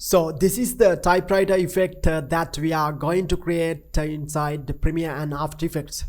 So this is the typewriter effect that we are going to create inside the Premiere and After Effects.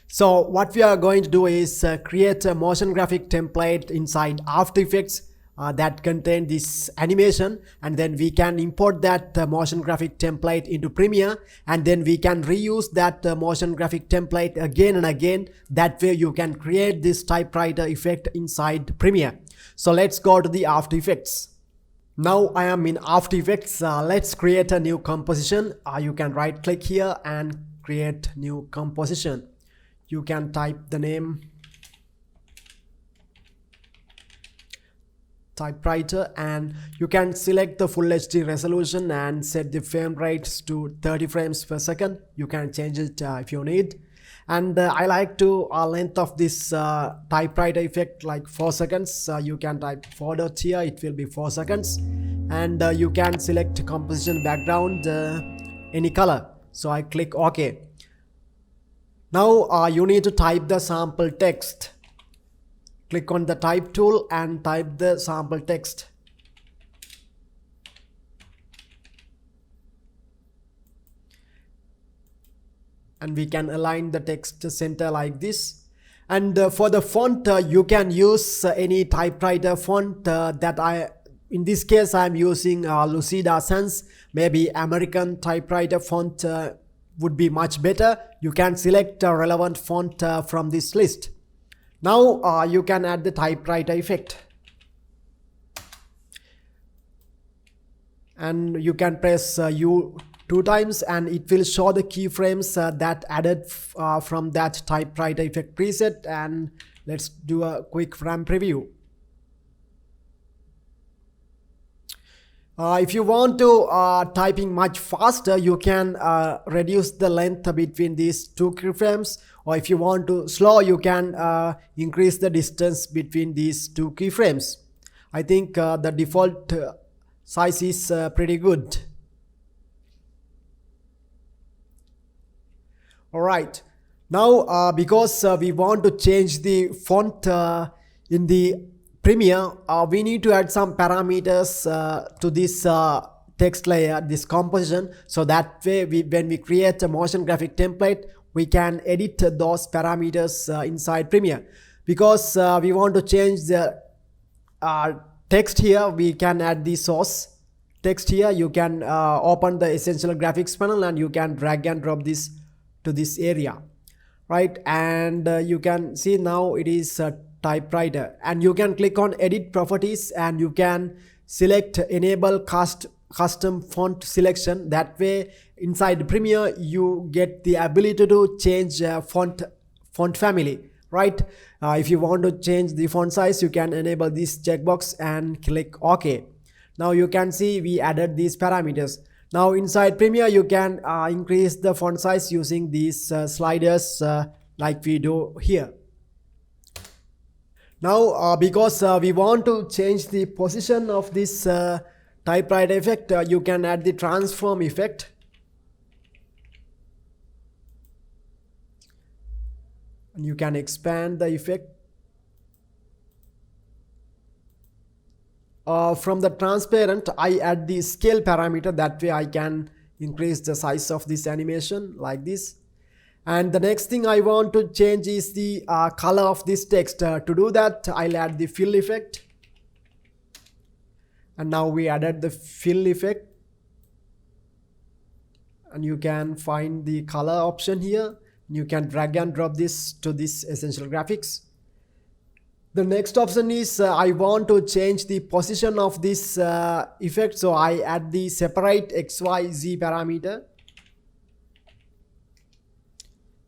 So what we are going to do is create a motion graphic template inside After Effects that contain this animation, and then we can import that motion graphic template into Premiere, and then we can reuse that motion graphic template again and again. That way you can create this typewriter effect inside Premiere. So let's go to the After Effects. Now I am in After Effects. Let's create a new composition. You can right click here and create new composition. You can type the name Typewriter, and you can select the full HD resolution and set the frame rates to 30 frames per second. You can change it if you need. And I like to length of this typewriter effect like 4 seconds. You can type 4 dot here, it will be 4 seconds. And you can select composition background, any color. So I click OK. Now you need to type the sample text. Click on the type tool and type the sample text. And we can align the text center like this. And for the font, you can use any typewriter font in this case I am using Lucida Sans. Maybe American typewriter font would be much better. You can select a relevant font from this list. Now you can add the typewriter effect. And you can press U 2 times and it will show the keyframes that added from that typewriter effect preset. And let's do a quick frame preview. If you want to typing much faster, you can reduce the length between these 2 keyframes, or if you want to slow, you can increase the distance between these 2 keyframes. I think the default size is pretty good. Alright, now because we want to change the font in the Premiere, we need to add some parameters to this text layer, this composition, so that way when we create a motion graphic template, we can edit those parameters inside Premiere. Because we want to change the text here, we can add the source text here. You can open the essential graphics panel and you can drag and drop this to this area, right? And you can see now it is typewriter, and you can click on edit properties and you can select enable custom font selection. That way inside Premiere you get the ability to change font family, right? If you want to change the font size, you can enable this checkbox and click OK. Now you can see we added these parameters. Now inside Premiere you can increase the font size using these sliders like we do here. Now because we want to change the position of this typewriter effect, you can add the transform effect. And you can expand the effect. From the transparent, I add the scale parameter. That way I can increase the size of this animation like this. And the next thing I want to change is the color of this text. To do that, I'll add the fill effect. And now we added the fill effect. And you can find the color option here. You can drag and drop this to this essential graphics. The next option is I want to change the position of this effect. So I add the separate XYZ parameter.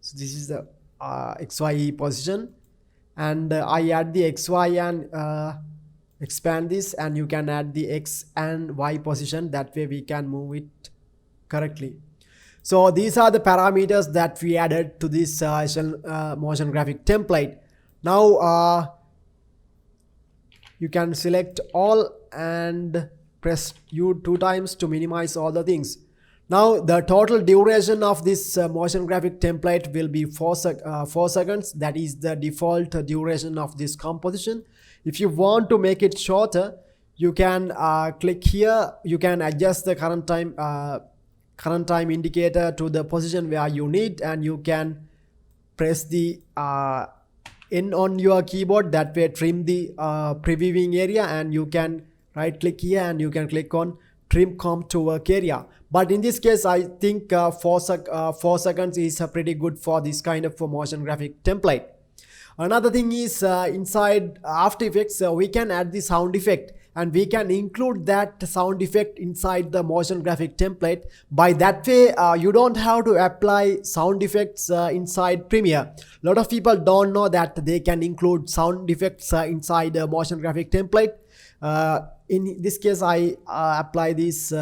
So this is the XY position, and I add the XY and expand this, and you can add the X and Y position. That way we can move it correctly. So these are the parameters that we added to this motion graphic template. Now you can select all and press U 2 times to minimize all the things. Now the total duration of this motion graphic template will be 4 seconds. That is the default duration of this composition. If you want to make it shorter, you can click here. You can adjust the current time indicator to the position where you need, and you can press the N on your keyboard. That way trim the previewing area, and you can right click here and you can click on trim comp to work area. But in this case, I think 4 seconds is pretty good for this kind of motion graphic template. Another thing is inside After Effects, we can add the sound effect, and we can include that sound effect inside the motion graphic template. By that way, you don't have to apply sound effects inside Premiere. A lot of people don't know that they can include sound effects inside the motion graphic template. In this case, I apply this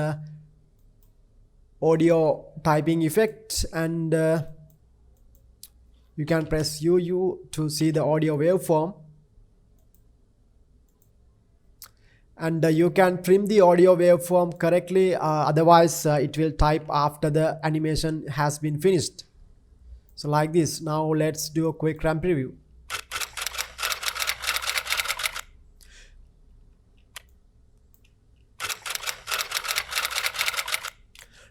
audio typing effect, and you can press UU to see the audio waveform, and you can trim the audio waveform correctly, otherwise it will type after the animation has been finished. So like this. Now let's do a quick run preview.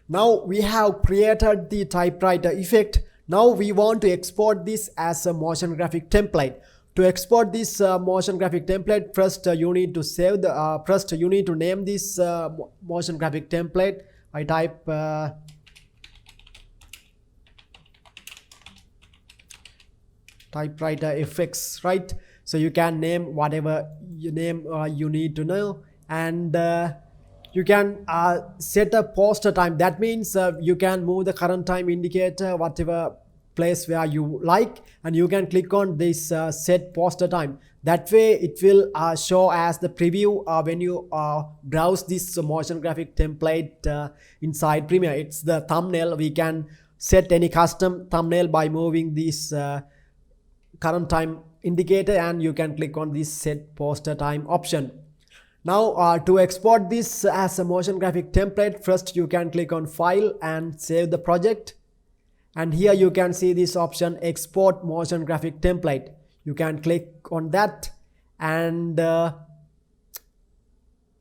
Now we have created the typewriter effect. Now we want to export this as a motion graphic template. To export this motion graphic template, first you need to save the first you need to name this motion graphic template. I type typewriter effects, right? So you can name whatever you name you need to know, and you can set a poster time. That means you can move the current time indicator whatever place where you like, and you can click on this set poster time. That way it will show as the preview when you browse this motion graphic template inside Premiere. It's the thumbnail. We can set any custom thumbnail by moving this current time indicator, and you can click on this set poster time option. Now to export this as a motion graphic template, first you can click on File and save the project, and here you can see this option, Export Motion Graphic Template. You can click on that, and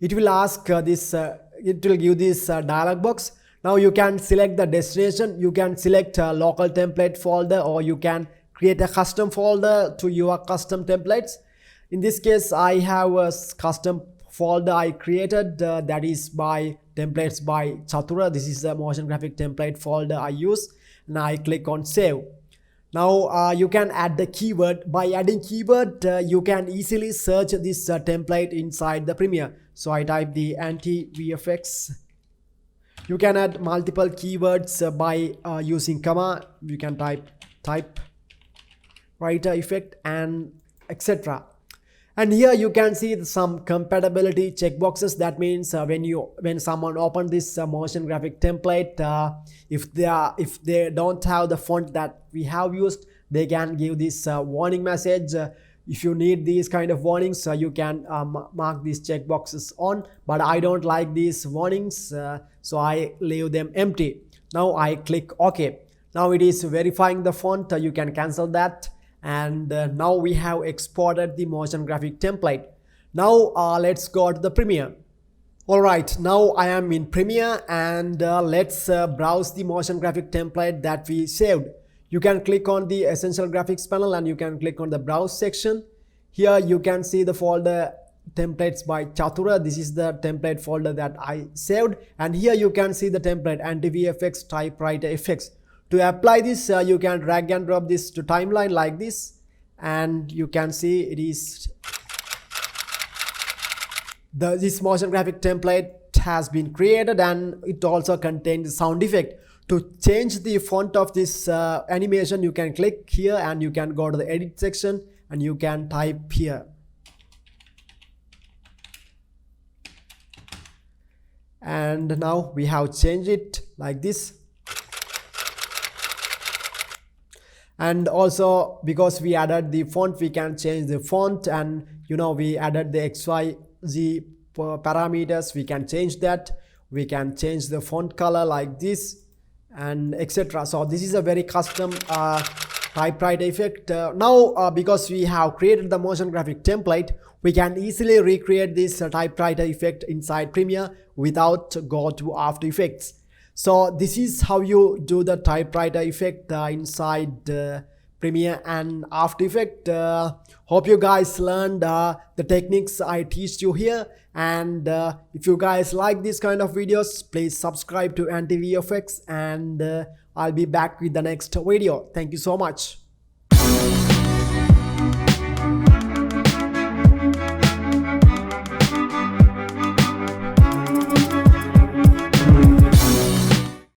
it will ask it will give this dialog box. Now you can select the destination. You can select a local template folder, or you can create a custom folder to your custom templates. In this case, I have a custom folder I created, that is by templates by Chatura. This is the motion graphic template folder I use, and I click on save. Now you can add the keyword. By adding keyword, you can easily search this template inside the Premiere. So I type the anti-VFX. You can add multiple keywords by using comma. You can type typewriter effect and etc. And here you can see some compatibility checkboxes. That means when someone opens this motion graphic template, if they don't have the font that we have used, they can give this warning message. If you need these kind of warnings, you can mark these checkboxes on. But I don't like these warnings, so I leave them empty. Now I click OK. Now it is verifying the font. You can cancel that. And now we have exported the motion graphic template. Now let's go to the Premiere. Alright, now I am in Premiere, and let's browse the motion graphic template that we saved. You can click on the Essential Graphics panel, and you can click on the Browse section. Here you can see the folder Templates by Chatura. This is the template folder that I saved, and here you can see the template Anti-VFX Typewriter Effects. To apply this, you can drag and drop this to timeline like this, and you can see it is this motion graphic template has been created, and it also contains the sound effect. To change the font of this animation, you can click here, and you can go to the edit section, and you can type here. And now we have changed it like this. And also, because we added the font, we can change the font, and we added the XYZ parameters. We can change that. we can change the font color like this and etc. So this is a very custom typewriter effect. Now because we have created the motion graphic template, we can easily recreate this typewriter effect inside Premiere without go to After Effects. So this is how you do the typewriter effect inside Premiere and After Effects. Hope you guys learned the techniques I teach you here, and if you guys like this kind of videos, please subscribe to AntiVFX, and I'll be back with the next video. Thank you so much.